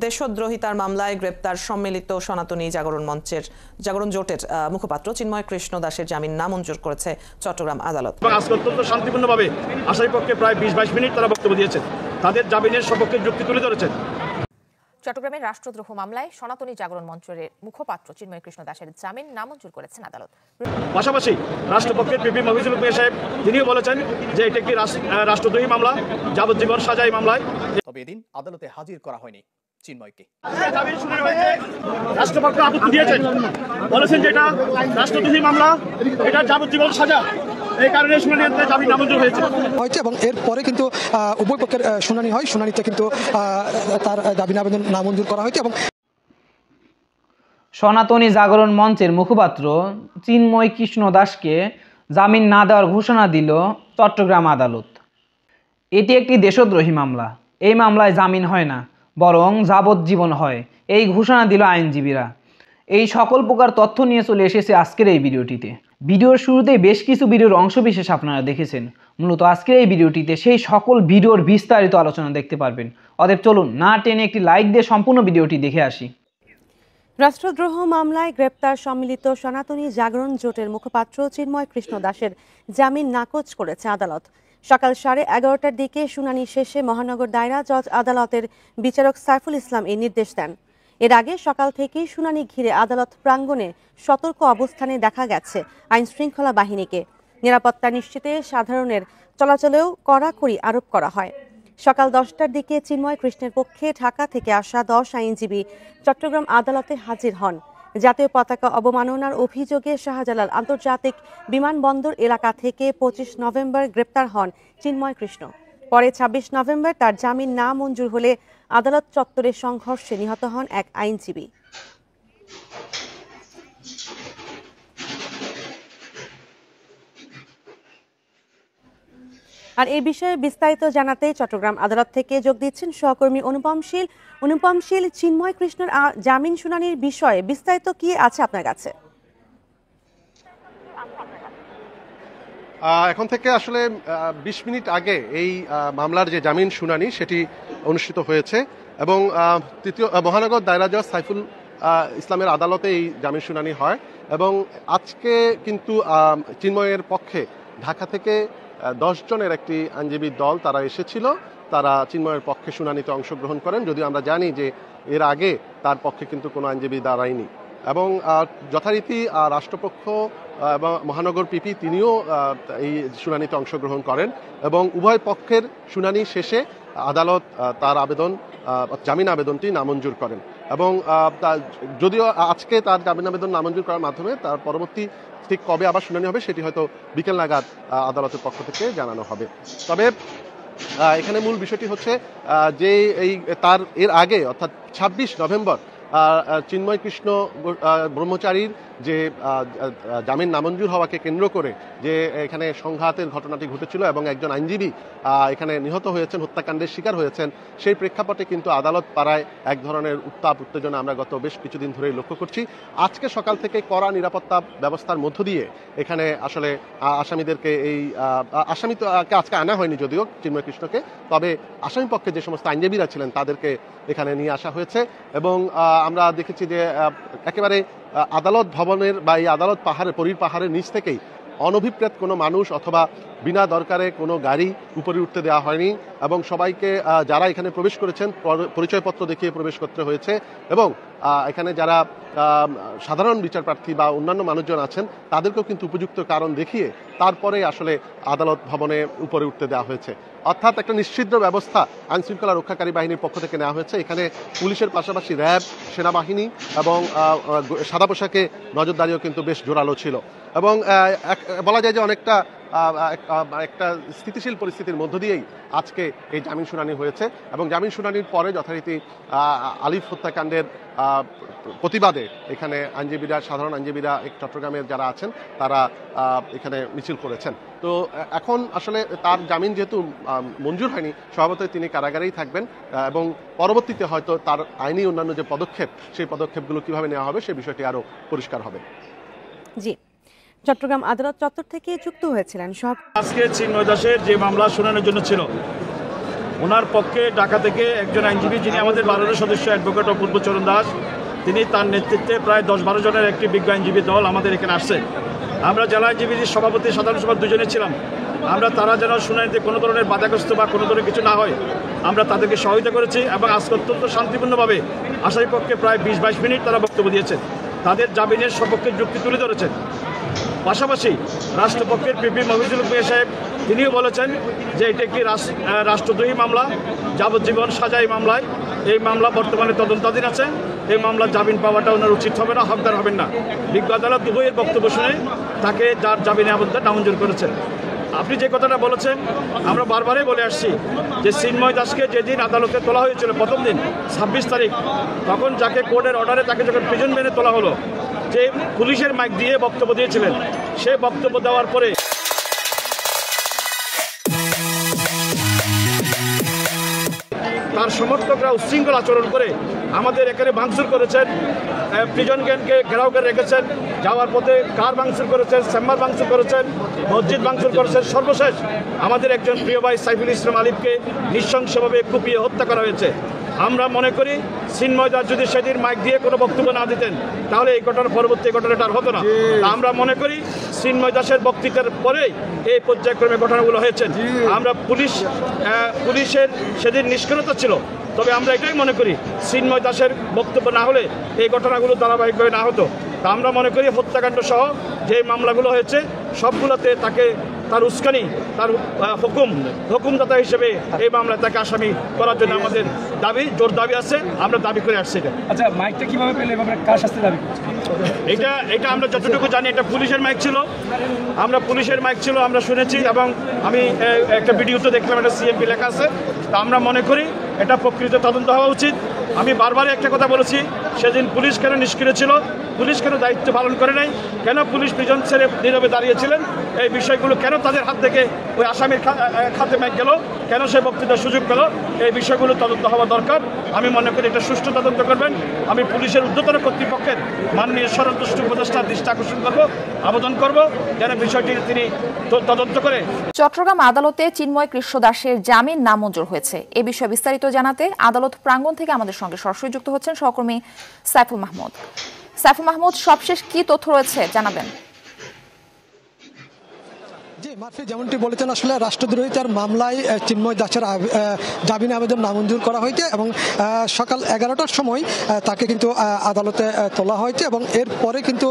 দেশদ্রোহিতার মামলায় গ্রেপ্তার সম্মিলিত সনাতনী জাগরণ জোটের মুখপাত্র চিন্ময় কৃষ্ণ দাসের জামিন নামঞ্জুর করেছে চট্টগ্রাম আদালত। আজকে অত্যন্ত শান্তিপূর্ণভাবে আসামিপক্ষে প্রায় ২০-২২ মিনিট তারা বক্তব্য দিয়েছেন, তাদের জামিনের সপক্ষে যুক্তি তুলে ধরেছেন। চট্টগ্রামের রাষ্ট্রদ্রোহ মামলায় সনাতনী জাগরণ মঞ্চের মুখপাত্র চিন্ময় কৃষ্ণ দাসের জামিন নামঞ্জুর করেছেন আদালত। পাশাপাশি রাষ্ট্রপক্ষের পিপি মফিজুল হক সাহেব তিনিও বলেছেন যে এটি একটি রাষ্ট্রদ্রোহী মামলা, যাবজ্জীবন সাজাই মামলায়। তবে এদিন আদালতে হাজির করা হয়নি চিন্ময়কে। রাষ্ট্রপক্ষ আপত্তি দিয়েছেন, বলেছেন যে এটা রাষ্ট্রদ্রোহী মামলা, এটা যাবজ্জীবন সাজা, এই কারণে শুনানিতে জামিন নামঞ্জুর হয়েছে এবং এরপরে কিন্তু উভয় পক্ষের শুনানি হয়। শুনানিতে কিন্তু তার জামিন আবেদন নামঞ্জুর করা হয়েছে। এবং সনাতনী জাগরণ মঞ্চের মুখপাত্র চিন্ময় কৃষ্ণ দাসকে জামিন না দেওয়ার ঘোষণা দিল চট্টগ্রাম আদালত। এটি একটি দেশদ্রোহী মামলা, এই মামলায় জামিন হয় না, বরং যাবজ্জীবন হয়, এই ঘোষণা দিল আইনজীবীরা। এই সকল প্রকার তথ্য নিয়ে চলে এসেছে আজকের এই ভিডিওটিতে। ভিডিওর শুরুতেই বেশ কিছু ভিডিওর অংশবিশেষ আপনারা দেখেছেন। মূলত আজকের এই ভিডিওটিতে সেই সকল ভিডিওর বিস্তারিত আলোচনা দেখতে পারবেন। অতএব চলুন না টেনে একটি লাইক দিয়ে সম্পূর্ণ ভিডিওটি দেখে আসি। রাষ্ট্রদ্রোহ মামলায় গ্রেপ্তার সম্মিলিত সনাতনী জাগরণ জোটের মুখপাত্র চিন্ময় কৃষ্ণ দাসের জামিন নাকচ করেছে আদালত। সকাল 11:30টার দিকে শুনানি শেষে মহানগর দায়রা জজ আদালতের বিচারক সাইফুল ইসলাম এই নির্দেশ দেন। এর আগে সকাল থেকেই শুনানি ঘিরে আদালত প্রাঙ্গণে সতর্ক অবস্থানে দেখা গেছে আইন শৃঙ্খলা বাহিনীকে। নিরাপত্তা নিশ্চিতে সাধারণের চলাচলেও কড়াকড়ি আরোপ করা হয়। সকাল 10টার দিকে চিন্ময় কৃষ্ণের পক্ষে ঢাকা থেকে আসা 10 আইনজীবী চট্টগ্রাম আদালতে হাজির হন। জাতীয় পতাকা অবমাননার অভিযোগে শাহজালাল আন্তর্জাতিক বিমানবন্দর এলাকা থেকে 25 নভেম্বর গ্রেপ্তার হন চিন্ময় কৃষ্ণ। পরে 26 নভেম্বর তার জামিন না মঞ্জুর হলে আদালত চত্বরে সংঘর্ষে নিহত হন এক আইনজীবী। আর এই বিষয়ে বিস্তারিত জানাতে চট্টগ্রাম আদালত থেকে যোগ দিচ্ছেন সহকর্মী অনুপম শীল। চিন্ময় কৃষ্ণের জামিন শুনানির বিষয়ে বিস্তারিত কি আছে আপনার কাছে? এখন থেকে আসলে 20 মিনিট আগে এই মামলার যে জামিন শুনানি সেটি অনুষ্ঠিত হয়েছে এবং তৃতীয় মহানগর দায়রা জজ সাইফুল ইসলামের আদালতে এই জামিন শুনানি হয়। এবং আজকে কিন্তু চিন্ময়ের পক্ষে ঢাকা থেকে 10 জনের একটি আইনজীবী দল তারা এসেছিল, তারা চিন্ময়ের পক্ষে শুনানিতে অংশগ্রহণ করেন। যদিও আমরা জানি যে এর আগে তার পক্ষে কিন্তু কোনো আইনজীবী দাঁড়ায়নি। এবং যথারীতি রাষ্ট্রপক্ষ এবং মহানগর পিপি তিনিও এই শুনানিতে অংশগ্রহণ করেন এবং উভয় পক্ষের শুনানি শেষে আদালত তার জামিন আবেদনটি নামঞ্জুর করেন। এবং যদিও আজকে তার জামিন আবেদন নামঞ্জুর করার মাধ্যমে তার পরবর্তী ঠিক কবে আবার শুনানি হবে সেটি হয়তো বিকেল নাগাদ আদালতের পক্ষ থেকে জানানো হবে। তবে এখানে মূল বিষয়টি হচ্ছে যে তার এর আগে অর্থাৎ 26 নভেম্বর চিন্ময় কৃষ্ণ ব্রহ্মচারীর যে জামিন নামঞ্জুর হওয়াকে কেন্দ্র করে যে এখানে সংঘাতের ঘটনাটি ঘটেছিল এবং একজন আইনজীবী এখানে নিহত হয়েছেন, হত্যাকাণ্ডের শিকার হয়েছেন, সেই প্রেক্ষাপটে কিন্তু আদালত পাড়ায় এক ধরনের উত্তাপ উত্তেজনা আমরা গত বেশ কিছুদিন ধরেই লক্ষ্য করছি। আজকে সকাল থেকে কড়া নিরাপত্তা ব্যবস্থার মধ্য দিয়ে এখানে আসলে আসামিদেরকে আসামি তো আজকে আনা হয়নি যদিও চিন্ময় কৃষ্ণকে, তবে আসামি পক্ষে যে সমস্ত আইনজীবীরা ছিলেন তাদেরকে এখানে নিয়ে আসা হয়েছে। এবং আমরা দেখেছি যে একেবারে আদালত ভবনের বা এই আদালত পাহাড়ের নিচ থেকেই অনভিপ্রেত কোনো মানুষ অথবা বিনা দরকারে কোনো গাড়ি উপরে উঠতে দেওয়া হয়নি এবং সবাইকে যারা এখানে প্রবেশ করেছেন পরিচয়পত্র দেখিয়ে প্রবেশ করতে হয়েছে। এবং এখানে যারা সাধারণ বিচারপ্রার্থী বা অন্যান্য মানুষজন আছেন তাদেরকেও কিন্তু উপযুক্ত কারণ দেখিয়ে তারপরে আসলে আদালত ভবনে উপরে উঠতে দেওয়া হয়েছে। অর্থাৎ একটা নিশ্চিদ্র ব্যবস্থা আইনশৃঙ্খলা রক্ষাকারী বাহিনীর পক্ষ থেকে নেওয়া হয়েছে। এখানে পুলিশের পাশাপাশি র্যাব, সেনাবাহিনী এবং সাদা পোশাকে নজরদারিও কিন্তু বেশ জোরালো ছিল। এবং বলা যায় যে অনেকটা একটা স্থিতিশীল পরিস্থিতির মধ্য দিয়েই আজকে এই জামিন শুনানি হয়েছে। এবং জামিন শুনানির পরে যথারীতি আলিফ হত্যাকাণ্ডের প্রতিবাদে এখানে সাধারণ আইনজীবীরা চট্টগ্রামের যারা আছেন তারা এখানে মিছিল করেছেন। তো এখন আসলে তার জামিন যেহেতু মঞ্জুর হয়নি, স্বভাবতই তিনি কারাগারেই থাকবেন এবং পরবর্তীতে হয়তো তার আইনি অন্যান্য যে পদক্ষেপ সেই পদক্ষেপগুলো কিভাবে নেওয়া হবে সে বিষয়টি আরো পরিষ্কার হবে। জি, চট্টগ্রাম আদালত চত্বর থেকে যুক্ত হয়েছিলেন আজকে চিন্ময় দাসের যে মামলা শুনানির জন্য ছিল ওনার পক্ষে ঢাকা থেকে একজন আইনজীবী, যিনি আমাদের 12 সদস্য অ্যাডভোকেট অপূর্ব চরণ দাস, তিনি তার নেতৃত্বে প্রায় 10-12 জনের একটি বিজ্ঞ আইনজীবী দল আমাদের এখানে আসছে। আমরা জেলা আইনজীবীর সভাপতি, সাধারণ সভা দুজনে ছিলাম। আমরা তারা যেন শুনানিতে কোনো ধরনের বাধাগ্রস্ত বা কোনো ধরনের কিছু না হয়, আমরা তাদেরকে সহায়তা করেছি এবং আজকে অত্যন্ত শান্তিপূর্ণভাবে আসামি পক্ষে প্রায় 20-22 মিনিট তারা বক্তব্য দিয়েছেন, তাদের জামিনের সপক্ষে যুক্তি তুলে ধরেছেন। পাশাপাশি রাষ্ট্রপক্ষের পিপি মফিজুল মিয়া সাহেব তিনিও বলেছেন যে এটি একটি রাষ্ট্রদ্রোহী মামলা, যাবজ্জীবন সাজাই মামলায়। এই মামলা বর্তমানে তদন্তাধীন আছে। এই মামলা জামিন পাওয়াটা ওনার উচিত হবে না, হকদার হবেন না। বিজ্ঞ আদালত উভয়ের বক্তব্য শুনে তাকে যার জামিনে আবেদন নামঞ্জুর করেছেন। আপনি যে কথাটা বলেছেন, আমরা বারবারই বলে আসছি যে চিন্ময় দাসকে যেদিন আদালতে তোলা হয়েছিল প্রথম দিন 26 তারিখ, তখন যাকে কোর্টের অর্ডারে তাকে যখন প্রিজন মেনে তোলা হলো, যে পুলিশের মাইক দিয়ে বক্তব্য দিয়েছিলেন, সে বক্তব্য দেওয়ার পরে তার সমর্থকরা উচ্ছৃঙ্খল আচরণ করে আমাদের এখানে ভাঙচুর করেছেন, প্রিজন গ্যাংকে ঘেরাও করে রেখেছেন, যাওয়ার পথে কার ভাঙচুর করেছেন, চেম্বার ভাঙচুর করেছেন, মসজিদ ভাঙচুর করেছেন। সর্বশেষ আমাদের একজন প্রিয় ভাই সাইফুল ইসলাম আলিফকে নৃশংসভাবে কুপিয়ে হত্যা করা হয়েছে। আমরা মনে করি চিন্ময় দাস যদি সেদিন মাইক দিয়ে কোনো বক্তব্য না দিতেন, তাহলে এই ঘটনার পরবর্তী ঘটনাটা আর হতো না। আমরা মনে করি চিন্ময় দাসের বক্তৃতার পরেই এই পর্যায়ক্রমে ঘটনাগুলো হয়েছে। আমরা পুলিশের সেদিন নিষ্ক্রিয়তা ছিল, তবে আমরা এটাই মনে করি চিন্ময় দাসের বক্তব্য না হলে এই ঘটনাগুলো ধারাবাহিকভাবে না হতো। তা আমরা মনে করি হত্যাকাণ্ড সহ যে মামলাগুলো হয়েছে সবগুলোতে তাকে তার উস্কানি, তার হুকুমদাতা হিসেবে এই মামলায় তাকে আসামি করার জন্য আমাদের দাবি, জোর দাবি আছে, আমরা দাবি করে আসছি। আচ্ছা, মাইকটা কিভাবে পেলে এভাবে কার শাস্তি দাবি করছে? এটা আমরা যতটুকু জানি এটা পুলিশের মাইক ছিল, আমরা শুনেছি এবং আমি একটা ভিডিওতে দেখলাম এটা সিএমপি লেখা আছে। তা আমরা মনে করি এটা প্রকৃত তদন্ত হওয়া উচিত। আমি বারবার একটা কথা বলেছি, সেদিন পুলিশ কেন নিষ্ক্রিয় ছিল, পুলিশ কেন দায়িত্ব পালন করে নাই, কেন পুলিশ প্রিজন ছেড়ে নীরবে দাঁড়িয়েছিলেন, এই বিষয়গুলো কেন তাদের হাত থেকে ওই আসামির খাতে মাইক গেল, কেন সে বক্তৃতার সুযোগ পেল, এই বিষয়গুলো তদন্ত হওয়া দরকার। আমি মনে করি এটা সুষ্ঠু তদন্ত করবেন। আমি পুলিশের ঊর্ধ্বতন কর্তৃপক্ষের মাননীয় স্বরাষ্ট্র উপদেষ্টার দৃষ্টি আকর্ষণ করব, আবেদন করব যেন বিষয়টি তিনি তদন্ত করে। চট্টগ্রাম আদালতে চিন্ময় কৃষ্ণ দাসের জামিন নামঞ্জুর হয়েছে। এ বিষয়ে বিস্তারিত জানাতে আদালত প্রাঙ্গণ থেকে আমাদের সঙ্গে সরাসরি যুক্ত হচ্ছেন সহকর্মী সাইফুল মাহমুদ। সাইফুল মাহমুদ, সবশেষ কি তথ্য রয়েছে জানাবেন? জি মারফি, যেমনটি বলেছেন, আসলে রাষ্ট্রদ্রোহিতার মামলায় চিন্ময় দাসের জামিন আবেদন নামঞ্জুর করা হয়েছে এবং সকাল 11টার সময় তাকে কিন্তু আদালতে তোলা হয়েছে এবং এরপরে কিন্তু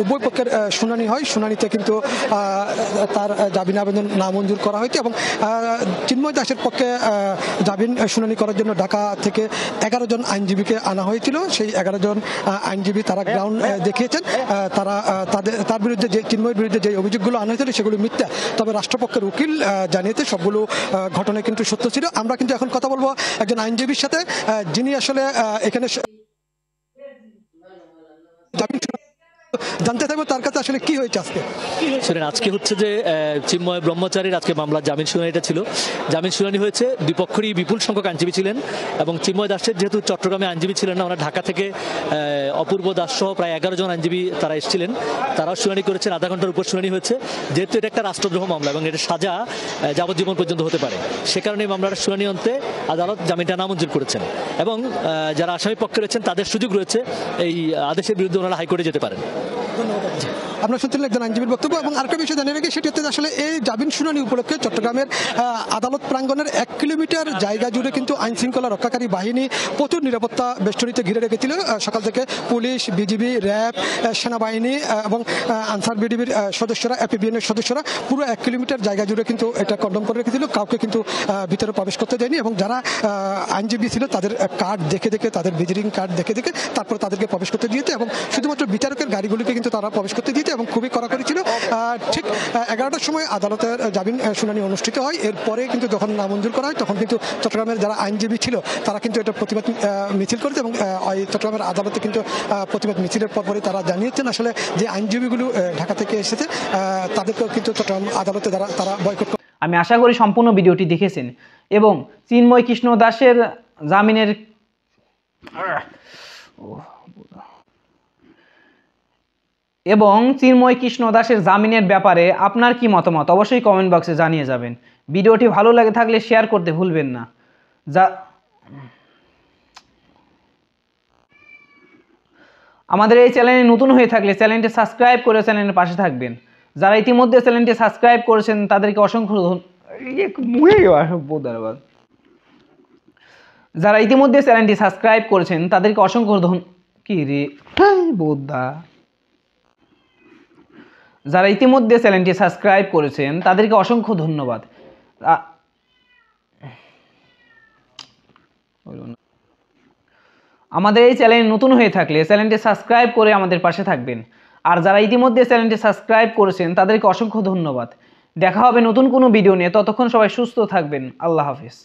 উভয় পক্ষের শুনানি হয়। শুনানিতে কিন্তু তার জামিন আবেদন নামঞ্জুর করা হয়েছে এবং চিন্ময় দাসের পক্ষে জামিন শুনানি করার জন্য ঢাকা থেকে 11 জন আইনজীবীকে আনা হয়েছিল। সেই 11 জন আইনজীবী তারা গ্রাউন্ড দেখিয়েছেন, তার বিরুদ্ধে যে চিন্ময়ের বিরুদ্ধে যে অভিযোগগুলো আনা হয়েছিল সেগুলো মিথ্যা। তবে রাষ্ট্রপক্ষের উকিল জানিয়েছে সবগুলো ঘটনা কিন্তু সত্য ছিল। আমরা কিন্তু এখন কথা বলবো একজন আইনজীবীর সাথে, যিনি আসলে এখানে জানতে থাকবো তার কাছে আসলে কি হয়েছে আজকে। আজকে হচ্ছে যে চিন্ময় ব্রহ্মচারীর আজকে মামলার জামিন শুনানিটা ছিল। জামিন শুনানি হয়েছে, দুই পক্ষেরই বিপুল সংখ্যক আইনজীবী ছিলেন এবং চিন্ময় দাসের যেহেতু চট্টগ্রামে আইনজীবী ছিলেন না, ওনারা ঢাকা থেকে অপূর্ব দাস সহ প্রায় 11 জন আইনজীবী তারা এসেছিলেন, তারাও শুনানি করেছেন। আধা ঘন্টার উপর শুনানি হয়েছে। যেহেতু এটা একটা রাষ্ট্রদ্রোহ মামলা এবং এর সাজা যাবজ্জীবন পর্যন্ত হতে পারে, সে কারণে মামলার শুনানি অন্তে আদালত জামিনটা নামঞ্জুর করেছেন এবং যারা আসামি পক্ষে রয়েছেন তাদের সুযোগ রয়েছে এই আদেশের বিরুদ্ধে ওনারা হাইকোর্টে যেতে পারেন। আপনার শুনছিলেন একজন আইনজীবীর বক্তব্য এবং আরেকটা বিষয় জানিয়ে রাখি, সেটি হচ্ছে আসলে এই জামিন শুনানি উপলক্ষে চট্টগ্রামের আদালত প্রাঙ্গণের 1 কিলোমিটার জায়গা জুড়ে কিন্তু আইন শৃঙ্খলা রক্ষাকারী বাহিনী প্রচুর নিরাপত্তা বেষ্টনীতে ঘিরে রেখেছিল। সকাল থেকে পুলিশ, বিজিবি, র্যাব, সেনাবাহিনী এবং আনসার বিডিবির সদস্যরা, এপিবিএনের সদস্যরা পুরো 1 কিলোমিটার জায়গা জুড়ে কিন্তু এটা কন্ডম করে রেখেছিল। কাউকে কিন্তু ভিতরে প্রবেশ করতে দেয়নি এবং যারা আইনজীবী ছিল তাদের কার্ড দেখে তাদের ভিজিটিং কার্ড দেখে তারপর তাদেরকে প্রবেশ করতে দিয়েছে এবং শুধুমাত্র বিচারকের গাড়িগুলিকে কিন্তু তারা প্রবেশ করতে দিয়েছে এবং খুবই কড়াকড়ি ছিল। ঠিক 11টার সময় আদালতের জামিন শুনানি অনুষ্ঠিত হয়। এরপরে কিন্তু যখন নামঞ্জুর করা হয় তখন কিন্তু চট্টগ্রামের যারা আইনজীবী ছিল তারা কিন্তু এটা প্রতিবাদ মিছিল করেছে এবং চট্টগ্রামের আদালতে কিন্তু প্রতিবাদ মিছিলের পরপরই তারা জানিয়েছেন আসলে যে আইনজীবীগুলো ঢাকা থেকে এসেছে তাদেরকেও কিন্তু চট্টগ্রাম আদালতে তারা বয়কট। আমি আশা করি সম্পূর্ণ ভিডিওটি দেখেছেন এবং চিন্ময় কৃষ্ণ দাসের জামিনের এবং চিন্ময় কৃষ্ণ দাসের জামিনের ব্যাপারে আপনার কি মতামত অবশ্যই কমেন্ট বক্সে জানিয়ে যাবেন। ভিডিওটি ভালো লাগে থাকলে শেয়ার করতে ভুলবেন না। আমাদের এই চ্যানেলে নতুন হয়ে থাকলে চ্যানেলটি সাবস্ক্রাইব করে চ্যানেলের পাশে থাকবেন। যারা ইতিমধ্যে চ্যানেলটি সাবস্ক্রাইব করেছেন তাদেরকে অসংখ্য যারা ইতিমধ্যে চ্যানেলটি সাবস্ক্রাইব করেছেন তাদেরকে অসংখ্য যারা ইতিমধ্যে চ্যানেলটি সাবস্ক্রাইব করেছেন তাদেরকে অসংখ্য ধন্যবাদ। আমাদের এই চ্যানেল নতুন হয়ে থাকলে চ্যানেলটি সাবস্ক্রাইব করে আমাদের পাশে থাকবেন। আর যারা ইতিমধ্যে চ্যানেলটি সাবস্ক্রাইব করেছেন তাদেরকে অসংখ্য ধন্যবাদ। দেখা হবে নতুন কোনো ভিডিও নিয়ে, ততক্ষণ সবাই সুস্থ থাকবেন। আল্লাহ হাফিজ।